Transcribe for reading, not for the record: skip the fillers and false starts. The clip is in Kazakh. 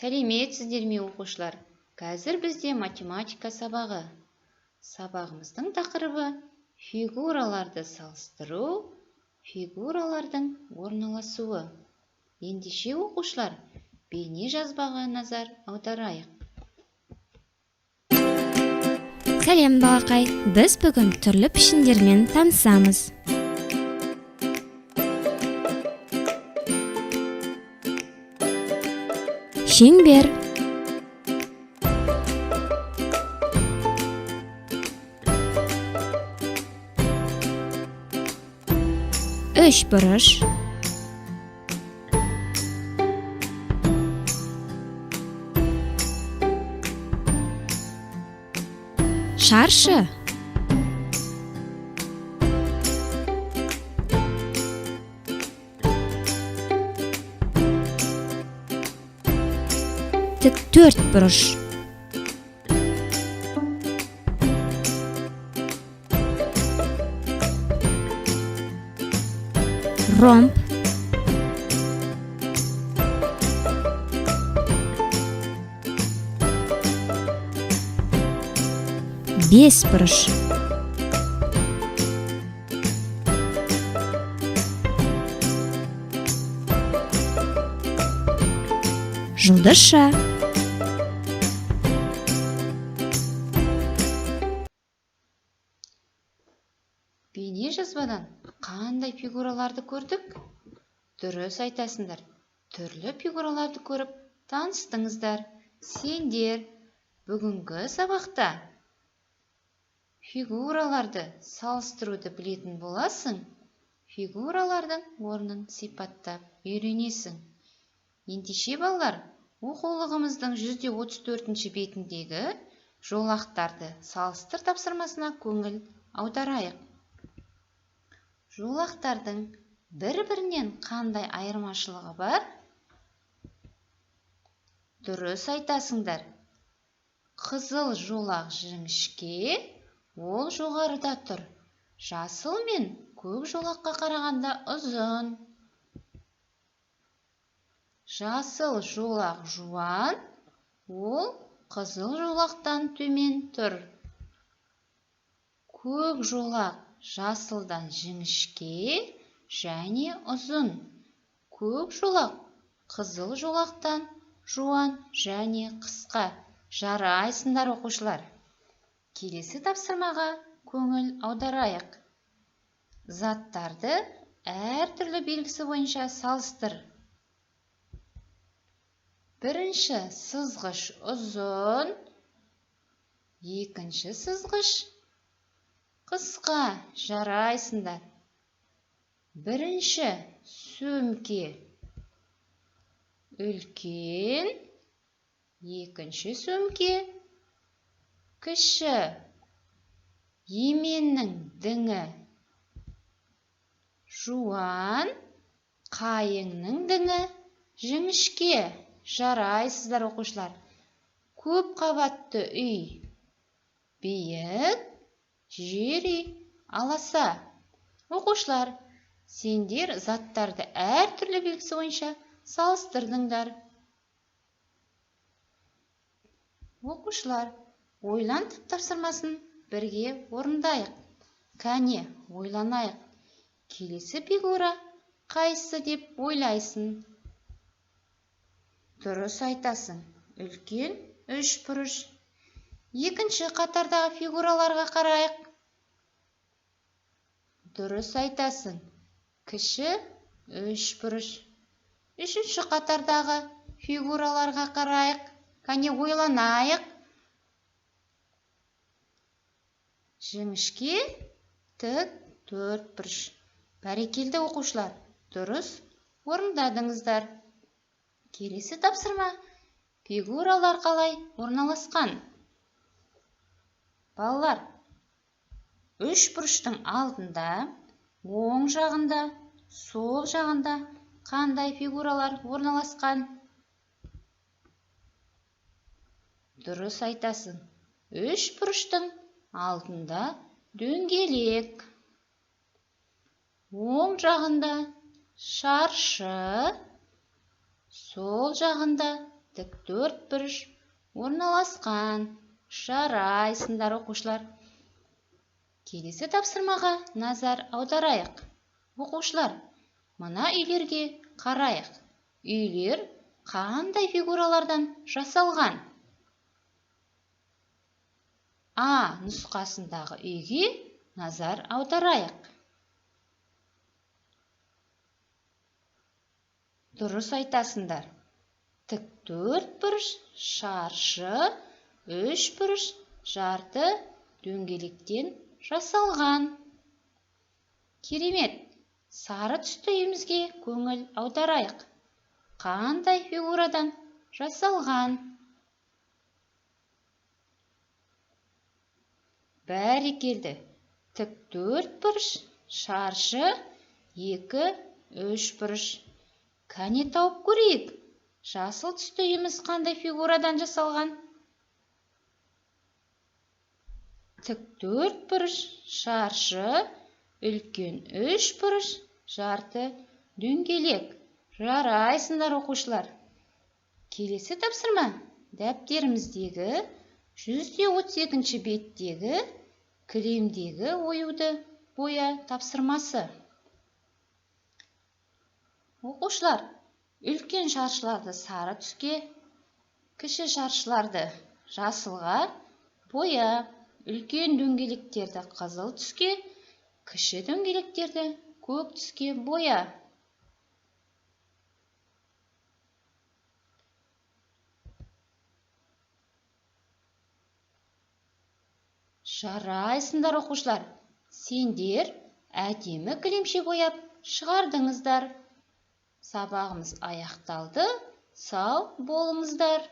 Сәлеметсіздер ме оқушылар? Қазір бізде математика сабағы. Сабағымыздың тақырыбы фигураларды салыстыру, фигуралардың орналасуы. Ендеше оқушылар, бейне жазбаға назар аударайық. Сәлем балақай, біз бүгін түрлі пішіндермен танысамыз. Шеңбер, үшбұрыш, шаршы, тік төртбұрыш, ромб, бесбұрыш, жұлдызша. Бейне жазбадан қандай фигураларды көрдік? Дұрыс айтасыңдар. Түрлі фигураларды көріп таныстыңыздар. Сендер бүгінгі сабақта фигураларды салыстыруды білетін боласың. Фигуралардың орнын сипаттап үйренесің. Ендеше балалар, оқулығымыздың 134-ші бетіндегі жолақтарды салыстыр тапсырмасына көңіл аударайық. Жолақтардың бір-бірінен қандай айырмашылығы бар? Дұрыс айтасыңдар. Қызыл жолақ жіңішке, ол жоғарыда тұр. Жасыл мен көк жолаққа қарағанда ұзын. Жасыл жолақ жуан, ол қызыл жолақтан төмен тұр. Көк жолақ жасылдан жіңішке және ұзын. Көк жолақ қызыл жолақтан жуан және қысқа. Жарайсыңдар оқушылар. Келесі тапсырмаға көңіл аударайық. Заттарды әртүрлі белгісі бойынша салыстыр. Бірінші сызғыш ұзын, екінші сызғыш қысқа. Жарайсыңдар. Бірінші сөмке үлкен, екінші сөмке кіші. Еменнің діңі жуан, қайыңның діңі жіңішке. Жарайсыздар оқушылар. Көп қабатты үй биік, жер үй аласа. Оқушылар, сендер заттарды әртүрлі белгісі бойынша салыстырдыңдар. Оқушылар, ойлантып тапсырмасын бірге орындайық. Кәне, ойланайық. Келесі фигура қайсы деп ойлайсың? Дұрыс айтасың. Үлкен үшбұрыш. Екінші қатардағы фигураларға қарайық. Дұрыс айтасың. Кіші үшбұрыш. Үшінші қатардағы фигураларға қарайық. Кәне ойланайық. Жіңішке тік төртбұрыш. Бәрекелді оқушылар. Дұрыс орындадыңыздар. Келесі тапсырма. Фигуралар қалай орналасқан? Балалар, үшбұрыштың алдында, оң жағында, сол жағында қандай фигуралар орналасқан? Дұрыс айтасың. Үшбұрыштың алдында дөңгелек. Оң жағында шаршы, сол жағында тік төртбұрыш орналасқан. Жарайсыңдар оқушылар. Келесі тапсырмаға назар аударайық. Оқушылар, мына үйлерге қарайық. Үйлер қандай фигуралардан жасалған? А нұсқасындағы үйге назар аударайық. Дұрыс айтасыңдар. Тік төртбұрыш, шаршы, үшбұрыш, жарты дөңгелектен жасалған. Керемет! Сары түсті үйімізге көңіл аударайық. Қандай фигурадан жасалған? Бәрекелді. Тік төртбұрыш, шаршы, екі, үшбұрыш. Кәне тауып көрейік. Жасыл түсті үйіміз қандай фигурадан жасалған? Тік төртбұрыш, шаршы, үлкен үшбұрыш, жарты дөңгелек. Жарайсыңдар оқушылар. Келесі тапсырма дәптеріміздегі 132-ші беттегі кілемдегі оюды боя тапсырмасы. Оқушылар, үлкен шаршыларды сары түске, кіші шаршыларды жасылға боя, үлкен дөңгелектерді қызыл түске, кіші дөңгелектерді көк түске боя. Жарайсыңдар оқушылар. Сендер әдемі кілемше бояп шығардыңыздар. Сабағымыз аяқталды. Сау болыңыздар.